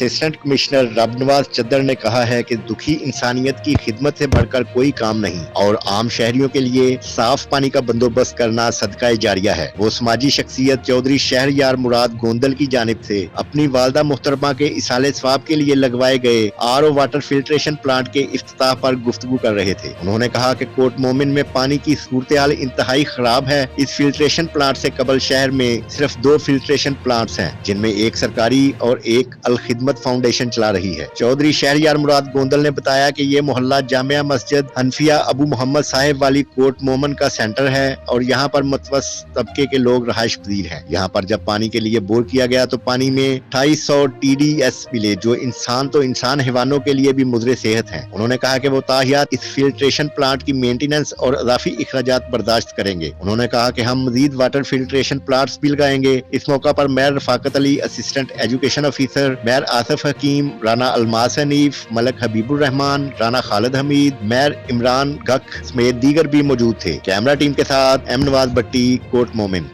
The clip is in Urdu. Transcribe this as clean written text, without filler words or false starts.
اسسٹنٹ کمشنر رب نواز چدر نے کہا ہے کہ دکھی انسانیت کی خدمت سے بڑھ کر کوئی کام نہیں اور عام شہریوں کے لیے صاف پانی کا بندوبست کرنا صدقہ جاریہ ہے۔ وہ سماجی شخصیت چودھری شہریار مراد گوندل کی جانب سے اپنی والدہ محترمہ کے ایصال ثواب کے لیے لگوائے گئے RO واٹر فلٹریشن پلانٹ کے افتتاح پر گفتگو کر رہے تھے۔ انہوں نے کہا کہ کوٹ مومن میں پانی کی صورتحال انتہائی خراب ہے۔ اس فلٹریشن پلانٹ سے قبل شہر میں صرف 2 فلٹریشن پلانٹس ہیں، جن میں ایک سرکاری اور ایک الخدمت فاؤنڈیشن چلا رہی ہے۔ چودھری شہریار مراد گوندل نے بتایا کہ یہ محلہ جامعہ مسجد حنفیہ ابو محمد صاحب والی کوٹ مومن کا سینٹر ہے اور یہاں پر متوسط طبقے کے لوگ رہائش پذیر ہیں۔ یہاں پر جب پانی کے لیے بور کیا گیا تو پانی میں 2800 TDS ملے، جو انسان تو انسان حیوانوں کے لیے بھی مضر صحت ہیں۔ انہوں نے کہا کہ وہ تاحیات اس فلٹریشن پلانٹ کی مینٹیننس اور اضافی اخراجات برداشت کریں گے۔ انہوں نے کہا کہ ہم مزید واٹر فلٹریشن پلانٹس بھی لگائیں گے۔ اس موقع پر mayor Rafaqat Ali, assistant education officer mayor Asif Hakim, Rana Almas Hanif, Malik Habib ul-Rehman, Rana Khalid Hamid, mayor Imran گک سمیت دیگر بھی موجود تھے۔ کیمرہ ٹیم کے ساتھ نواز بٹی، کوٹ مومن۔